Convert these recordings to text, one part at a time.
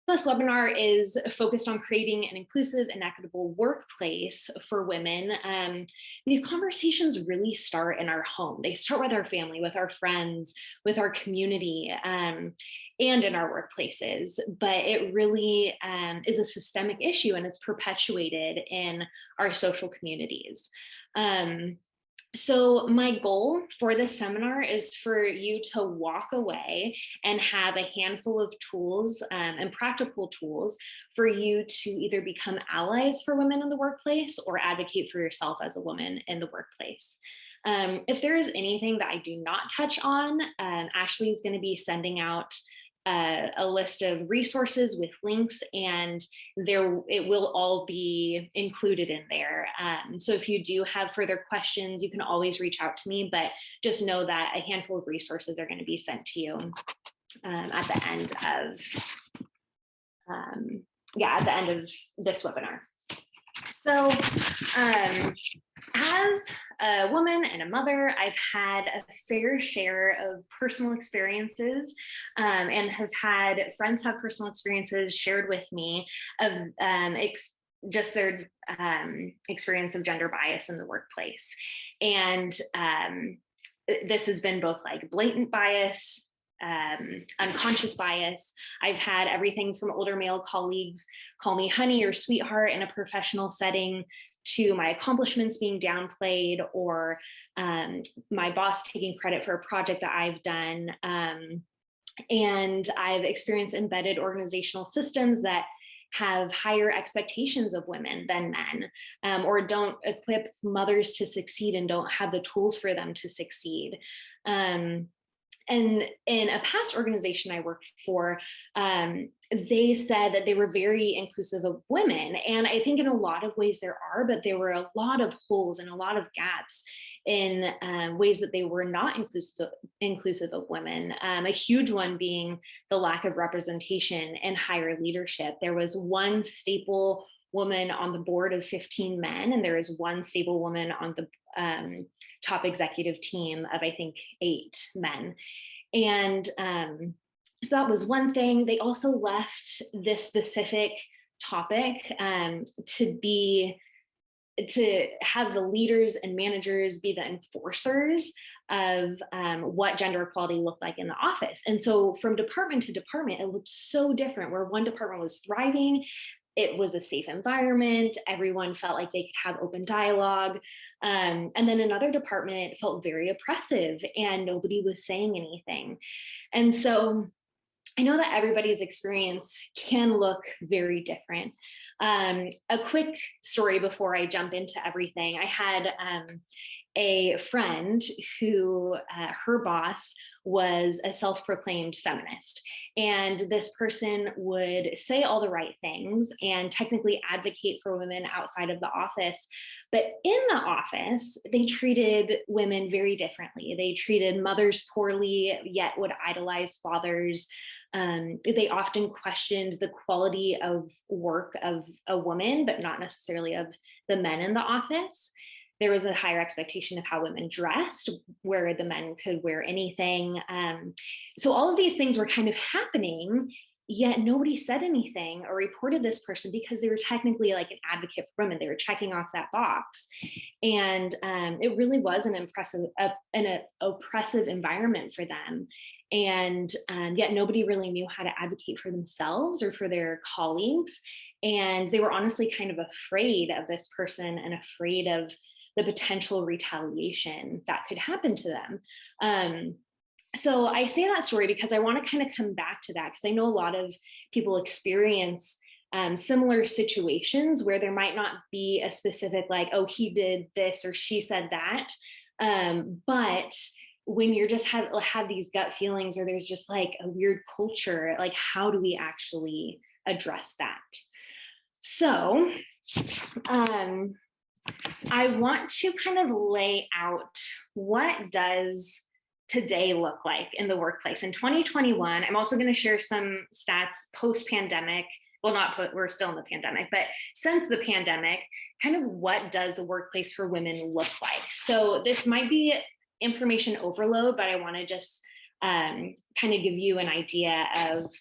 This webinar is focused on creating an inclusive and equitable workplace for women. These conversations really start in our home. They start with our family, with our friends, with our community, and in our workplaces. But it really is a systemic issue, and it's perpetuated in our social communities. So my goal for this seminar is for you to walk away and have a handful of tools and practical tools for you to either become allies for women in the workplace or advocate for yourself as a woman in the workplace. If there is anything that I do not touch on, Ashley is going to be sending out a list of resources with links, and it will all be included in there. So if you do have further questions, you can always reach out to me, but just know that a handful of resources are going to be sent to you at the end of this webinar. So as a woman and a mother, I've had a fair share of personal experiences and have had friends have personal experiences shared with me of just their experience of gender bias in the workplace. And this has been both like blatant bias, unconscious bias. I've had everything from older male colleagues call me honey or sweetheart in a professional setting, to my accomplishments being downplayed, or my boss taking credit for a project that I've done. And I've experienced embedded organizational systems that have higher expectations of women than men, or don't equip mothers to succeed and don't have the tools for them to succeed. And in a past organization I worked for, they said that they were very inclusive of women. And I think in a lot of ways there are, but there were a lot of holes and a lot of gaps in ways that they were not inclusive of women. A huge one being the lack of representation in higher leadership. There was one staple woman on the board of 15 men, and there is one stable woman on the top executive team of, I think, 8 men. And so that was one thing. They also left this specific topic to have the leaders and managers be the enforcers of what gender equality looked like in the office. And so from department to department, it looked so different, where one department was thriving. It was a safe environment. Everyone felt like they could have open dialogue. And then another department felt very oppressive and nobody was saying anything. And so I know that everybody's experience can look very different. A quick story before I jump into everything. I had a friend who her boss was a self-proclaimed feminist. And this person would say all the right things and technically advocate for women outside of the office. But in the office, they treated women very differently. They treated mothers poorly, yet would idolize fathers. They often questioned the quality of work of a woman, but not necessarily of the men in the office. There was a higher expectation of how women dressed, where the men could wear anything. So all of these things were kind of happening, yet nobody said anything or reported this person because they were technically like an advocate for women. They were checking off that box. And it really was an oppressive environment for them. And yet nobody really knew how to advocate for themselves or for their colleagues. And they were honestly kind of afraid of this person and afraid of the potential retaliation that could happen to them. So I say that story because I want to kind of come back to that, because I know a lot of people experience similar situations where there might not be a specific like, oh, he did this or she said that. But when you're just have these gut feelings, or there's just like a weird culture, like how do we actually address that? So I want to kind of lay out, what does today look like in the workplace in 2021. I'm also going to share some stats post-pandemic. Well, we're still in the pandemic, but since the pandemic, kind of what does the workplace for women look like? So this might be information overload, but I want to just kind of give you an idea of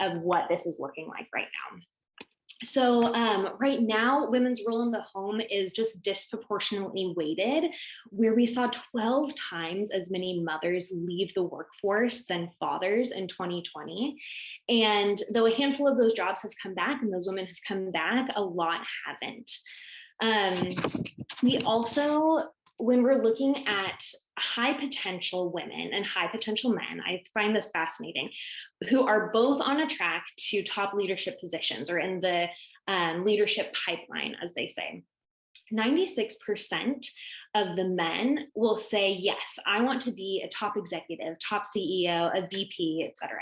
of what this is looking like right now. So right now, women's role in the home is just disproportionately weighted, where we saw 12 times as many mothers leave the workforce than fathers in 2020. And though a handful of those jobs have come back and those women have come back, a lot haven't. We also, when we're looking at high potential women and high potential men, I find this fascinating, who are both on a track to top leadership positions or in the leadership pipeline, as they say. 96% of the men will say, yes, I want to be a top executive, top CEO, a VP, etc.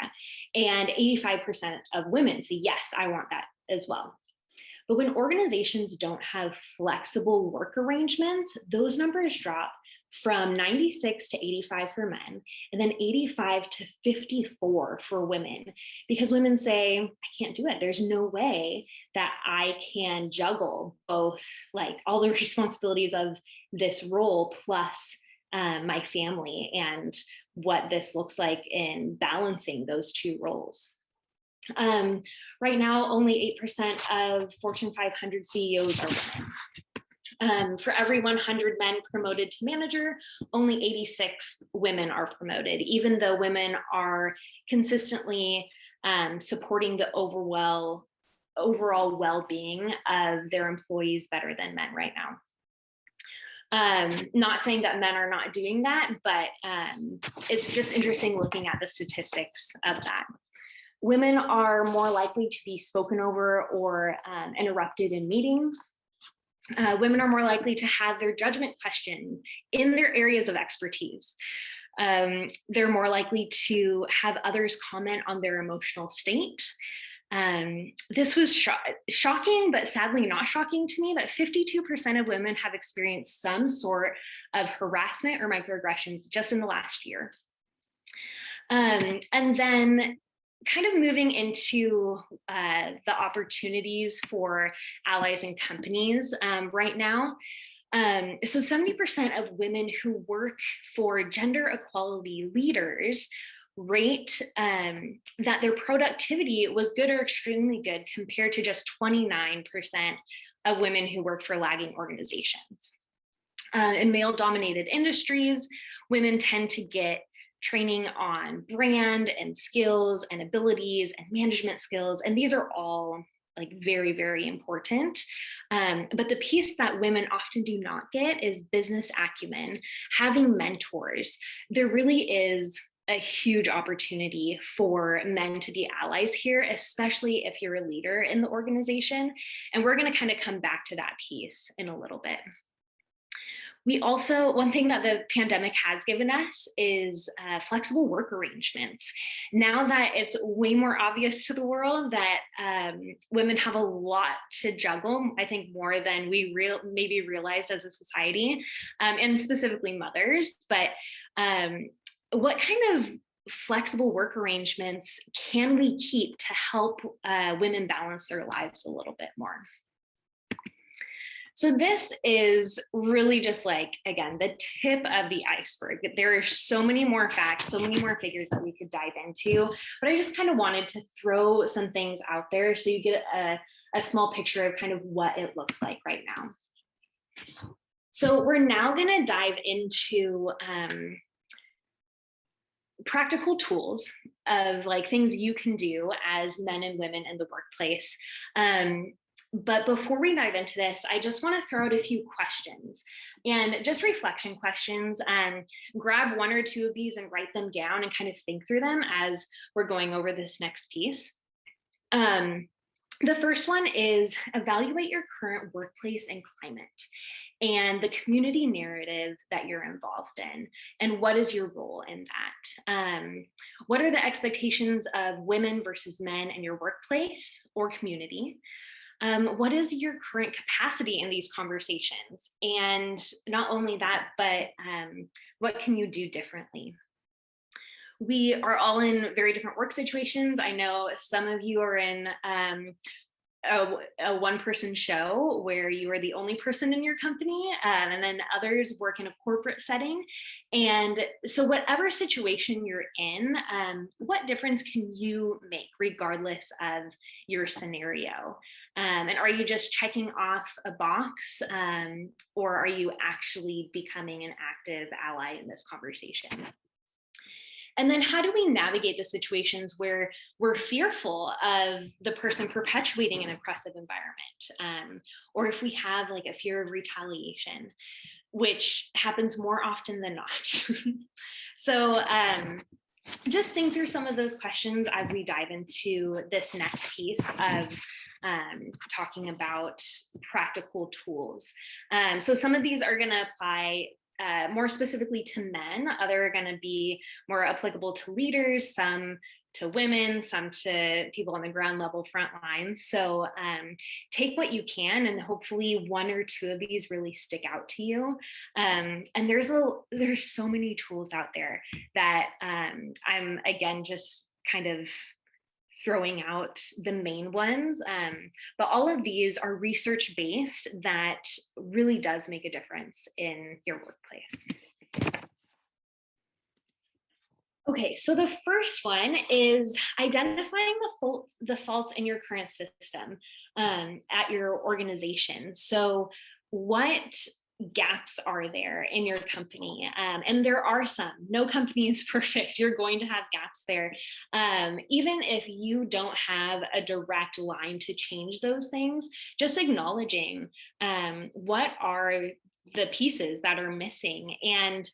And 85% of women say, yes, I want that as well. But when organizations don't have flexible work arrangements, those numbers drop from 96 to 85 for men, and then 85 to 54 for women, because women say, I can't do it. There's no way that I can juggle both, like all the responsibilities of this role plus my family and what this looks like in balancing those two roles. Right now, only 8% of Fortune 500 CEOs are women. For every 100 men promoted to manager, only 86 women are promoted, even though women are consistently supporting the overall well-being of their employees better than men right now. Not saying that men are not doing that, but it's just interesting looking at the statistics of that. Women are more likely to be spoken over or interrupted in meetings. Women are more likely to have their judgment questioned in their areas of expertise. They're more likely to have others comment on their emotional state. This was shocking, but sadly not shocking to me, that 52% of women have experienced some sort of harassment or microaggressions just in the last year. And then kind of moving into the opportunities for allies and companies right now. So 70% of women who work for gender equality leaders rate that their productivity was good or extremely good, compared to just 29% of women who work for lagging organizations. In male-dominated industries, women tend to get training on brand and skills and abilities and management skills. And these are all like very, very important. But the piece that women often do not get is business acumen, having mentors. There really is a huge opportunity for men to be allies here, especially if you're a leader in the organization. And we're going to kind of come back to that piece in a little bit. We also, one thing that the pandemic has given us is flexible work arrangements. Now that it's way more obvious to the world that women have a lot to juggle, I think more than we maybe realized as a society, and specifically mothers, but what kind of flexible work arrangements can we keep to help women balance their lives a little bit more? So this is really just like, again, the tip of the iceberg. There are so many more facts, so many more figures that we could dive into, but I just kind of wanted to throw some things out there so you get a small picture of kind of what it looks like right now. So we're now going to dive into practical tools of like things you can do as men and women in the workplace. But before we dive into this, I just want to throw out a few questions and just reflection questions. Grab one or two of these and write them down and kind of think through them as we're going over this next piece. The first one is evaluate your current workplace and climate and the community narrative that you're involved in, and what is your role in that? What are the expectations of women versus men in your workplace or community? What is your current capacity in these conversations? And not only that, but what can you do differently? We are all in very different work situations. I know some of you are in a one-person show where you are the only person in your company, and then others work in a corporate setting. And so whatever situation you're in, what difference can you make regardless of your scenario? And are you just checking off a box, or are you actually becoming an active ally in this conversation? And then how do we navigate the situations where we're fearful of the person perpetuating an oppressive environment? Or if we have like a fear of retaliation, which happens more often than not. So just think through some of those questions as we dive into this next piece of talking about practical tools. So some of these are going to apply more specifically to men. Other are going to be more applicable to leaders, some to women, some to people on the ground level front lines. So take what you can, and hopefully one or two of these really stick out to you. And there's so many tools out there that I'm again just kind of throwing out the main ones, but all of these are research-based that really does make a difference in your workplace. Okay, so the first one is identifying the faults in your current system at your organization. So what gaps are there in your company? And there are some. No company is perfect. You're going to have gaps there. Even if you don't have a direct line to change those things, just acknowledging what are the pieces that are missing, and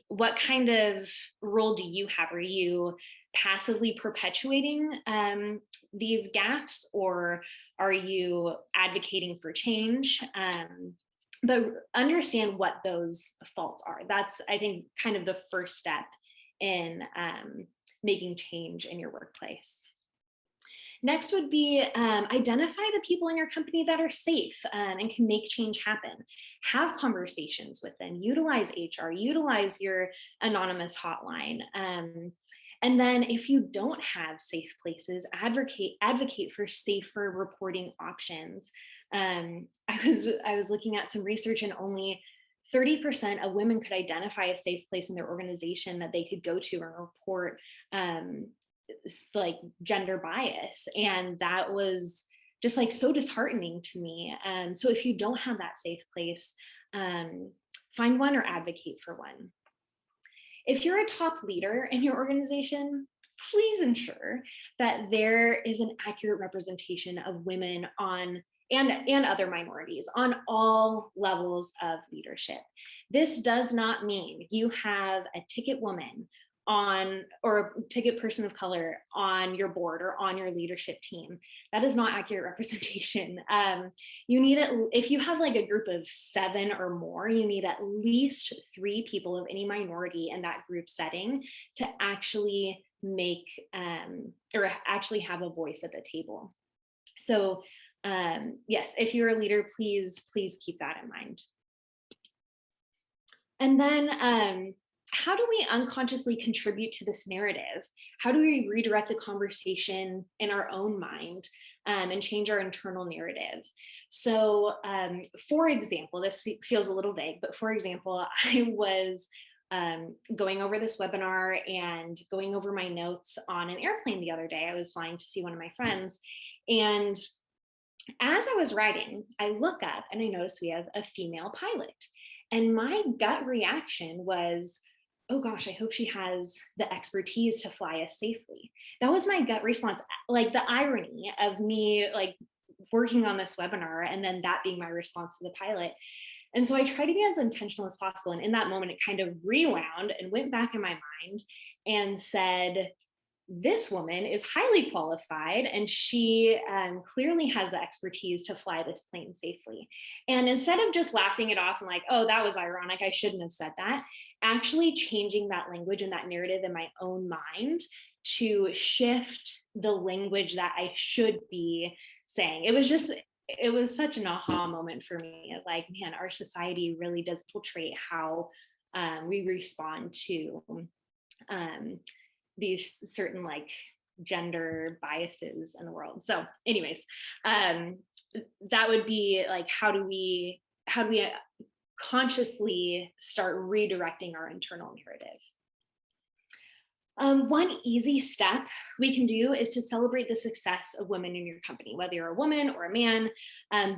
what kind of role do you have? Are you passively perpetuating these gaps, or are you advocating for change? But understand what those faults are. That's, I think, kind of the first step in making change in your workplace. Next would be identify the people in your company that are safe and can make change happen. Have conversations with them, utilize HR, utilize your anonymous hotline. And then if you don't have safe places, advocate for safer reporting options. I was looking at some research, and only 30% of women could identify a safe place in their organization that they could go to and report like gender bias. And that was just like so disheartening to me. So if you don't have that safe place, find one or advocate for one. If you're a top leader in your organization, please ensure that there is an accurate representation of women on and other minorities on all levels of leadership. This does not mean you have a ticket woman on, or a ticket person of color on your board or on your leadership team. That is not accurate representation. You need it, if you have like a group of 7 or more, you need at least 3 people of any minority in that group setting to actually make or actually have a voice at the table. So yes, if you're a leader, please keep that in mind. And then how do we unconsciously contribute to this narrative? How do we redirect the conversation in our own mind and change our internal narrative? So for example, this feels a little vague, but for example, I was going over this webinar and going over my notes on an airplane the other day. I was flying to see one of my friends, and as I was writing, I look up and I notice we have a female pilot. And my gut reaction was, oh gosh, I hope she has the expertise to fly us safely. That was my gut response, like the irony of me like working on this webinar and then that being my response to the pilot. And so I try to be as intentional as possible. And in that moment, it kind of rewound and went back in my mind and said, this woman is highly qualified and she clearly has the expertise to fly this plane safely. And instead of just laughing it off and like, oh, that was ironic, I shouldn't have said that, actually changing that language and that narrative in my own mind to shift the language that I should be saying. It was such an aha moment for me. Like, man, our society really does portray how we respond to these certain like gender biases in the world. So anyways, that would be like, how do we consciously start redirecting our internal narrative? One easy step we can do is to celebrate the success of women in your company, whether you're a woman or a man.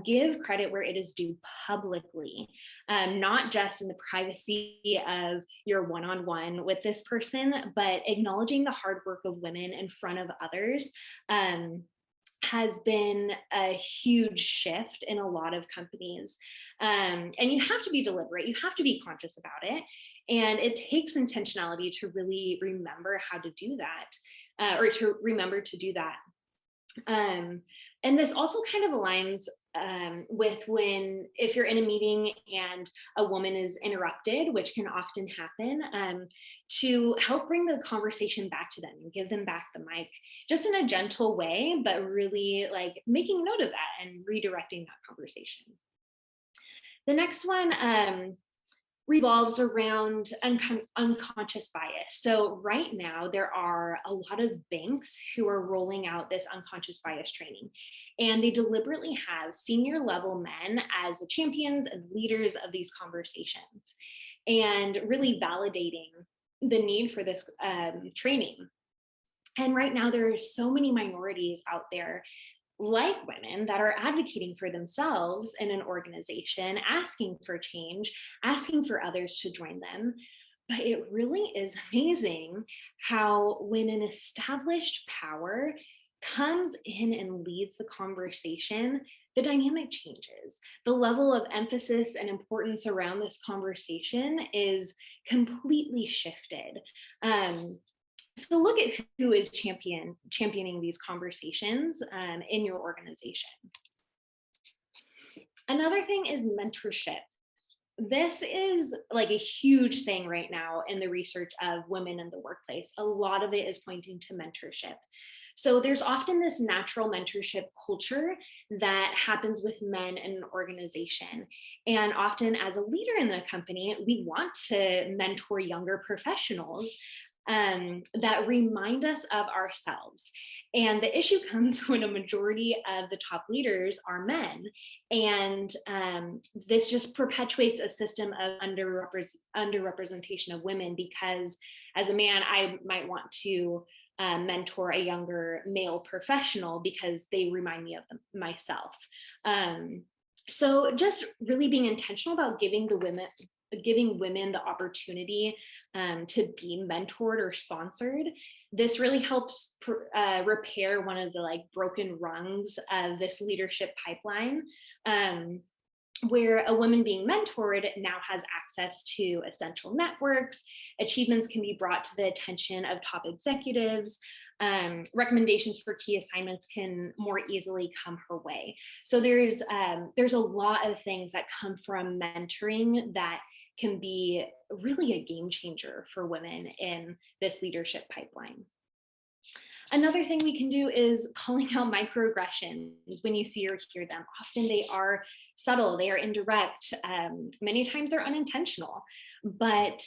Give credit where it is due publicly, not just in the privacy of your one-on-one with this person, but acknowledging the hard work of women in front of others. Has been a huge shift in a lot of companies. And you have to be deliberate, you have to be conscious about it. And it takes intentionality to really remember how to do that, or to remember to do that. And this also kind of aligns with if you're in a meeting and a woman is interrupted, which can often happen, to help bring the conversation back to them and give them back the mic, just in a gentle way, but really like making note of that and redirecting that conversation. The next one revolves around unconscious bias. So right now, there are a lot of banks who are rolling out this unconscious bias training, and they deliberately have senior level men as the champions and leaders of these conversations, and really validating the need for this training. And right now, there are so many minorities out there like women that are advocating for themselves in an organization, asking for change, asking for others to join them. But it really is amazing how when an established power comes in and leads the conversation, the dynamic changes. The level of emphasis and importance around this conversation is completely shifted. So look at who is championing these conversations in your organization. Another thing is mentorship. This is like a huge thing right now in the research of women in the workplace. A lot of it is pointing to mentorship. So there's often this natural mentorship culture that happens with men in an organization. And often as a leader in the company, we want to mentor younger professionals that remind us of ourselves. And the issue comes when a majority of the top leaders are men. And this just perpetuates a system of underrepresentation of women, because as a man, I might want to mentor a younger male professional because they remind me of myself. So just really being intentional about giving women the opportunity to be mentored or sponsored. This really helps repair one of the like broken rungs of this leadership pipeline, where a woman being mentored now has access to essential networks. Achievements can be brought to the attention of top executives. Recommendations for key assignments can more easily come her way. So there's a lot of things that come from mentoring that can be really a game changer for women in this leadership pipeline. Another thing we can do is calling out microaggressions when you see or hear them. Often they are subtle, they are indirect, many times they're unintentional, but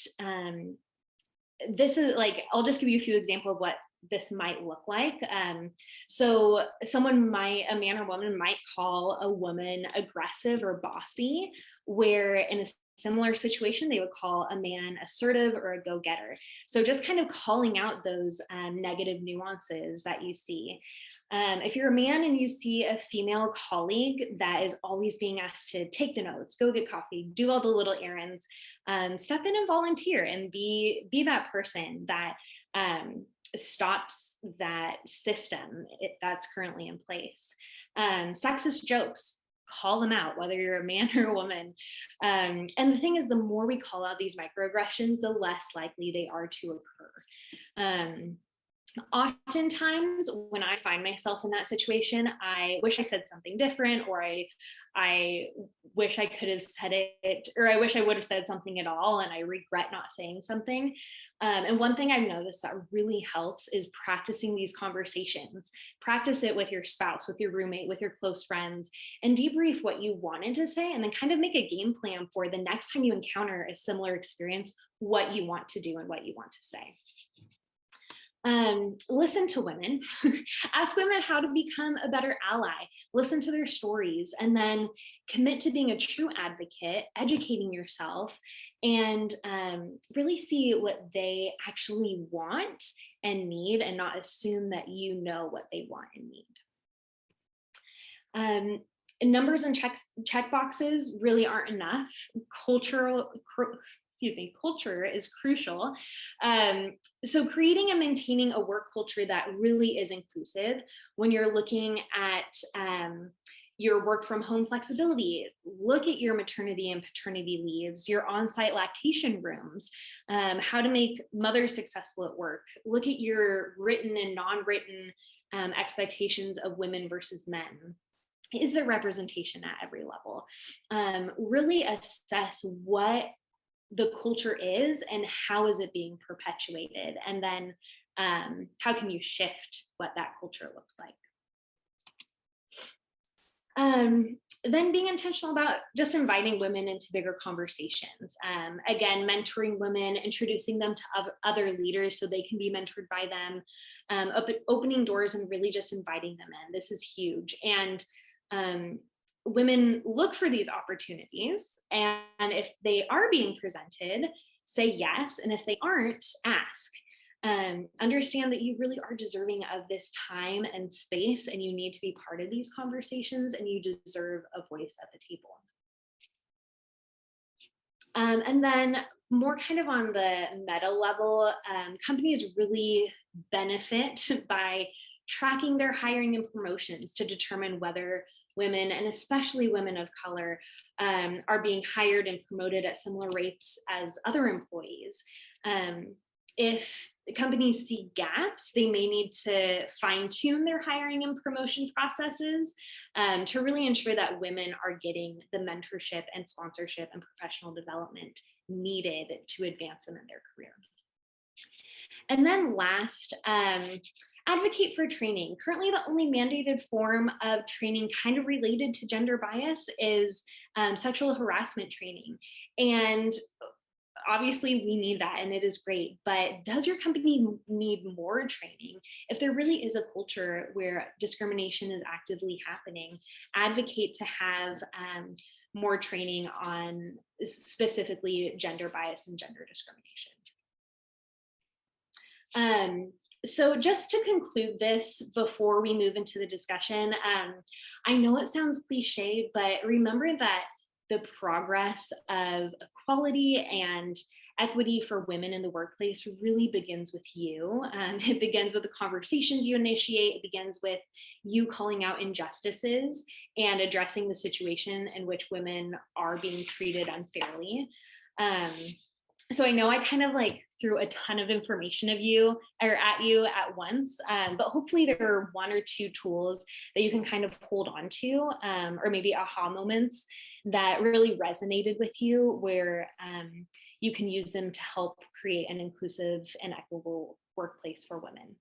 this is like, I'll just give you a few examples of what this might look like. So a man or woman might call a woman aggressive or bossy, where in a similar situation, they would call a man assertive or a go-getter. So just kind of calling out those negative nuances that you see. If you're a man and you see a female colleague that is always being asked to take the notes, go get coffee, do all the little errands, step in and volunteer and be that person that stops that system that's currently in place. Sexist jokes, call them out, whether you're a man or a woman. And the thing is, the more we call out these microaggressions, the less likely they are to occur. Oftentimes when I find myself in that situation, I wish I said something different, or I wish I could have said it, or I wish I would have said something at all, and I regret not saying something. And one thing I've noticed that really helps is practicing these conversations. Practice it with your spouse, with your roommate, with your close friends, and debrief what you wanted to say, and then kind of make a game plan for the next time you encounter a similar experience, what you want to do and what you want to say. Listen to women, ask women how to become a better ally, listen to their stories, and then commit to being a true advocate, educating yourself, and really see what they actually want and need, and not assume that you know what they want and need. Numbers and check boxes really aren't enough. Culture is crucial. So creating and maintaining a work culture that really is inclusive when you're looking at your work from home flexibility, look at your maternity and paternity leaves, your on-site lactation rooms, how to make mothers successful at work, look at your written and non-written expectations of women versus men. Is there representation at every level? Really assess what the culture is and how is it being perpetuated, and then how can you shift what that culture looks like. Then being intentional about just inviting women into bigger conversations. Again, mentoring women, introducing them to other leaders so they can be mentored by them, opening doors and really just inviting them in. This is huge. And women look for these opportunities, and if they are being presented, say yes, and if they aren't, ask. Understand that you really are deserving of this time and space, and you need to be part of these conversations, and you deserve a voice at the table. And then more kind of on the meta level, companies really benefit by tracking their hiring and promotions to determine whether women, and especially women of color, are being hired and promoted at similar rates as other employees. If companies see gaps, they may need to fine-tune their hiring and promotion processes to really ensure that women are getting the mentorship and sponsorship and professional development needed to advance them in their career. And then last, advocate for training. Currently, the only mandated form of training kind of related to gender bias is sexual harassment training. And obviously we need that, and it is great, but does your company need more training? If there really is a culture where discrimination is actively happening, advocate to have more training on specifically gender bias and gender discrimination. So just to conclude this before we move into the discussion, I know it sounds cliche, but remember that the progress of equality and equity for women in the workplace really begins with you. It begins with the conversations you initiate. It begins with you calling out injustices and addressing the situation in which women are being treated unfairly. So I know I kind of like threw a ton of information at you at once, but hopefully there are one or two tools that you can kind of hold on to, or maybe aha moments that really resonated with you, where you can use them to help create an inclusive and equitable workplace for women.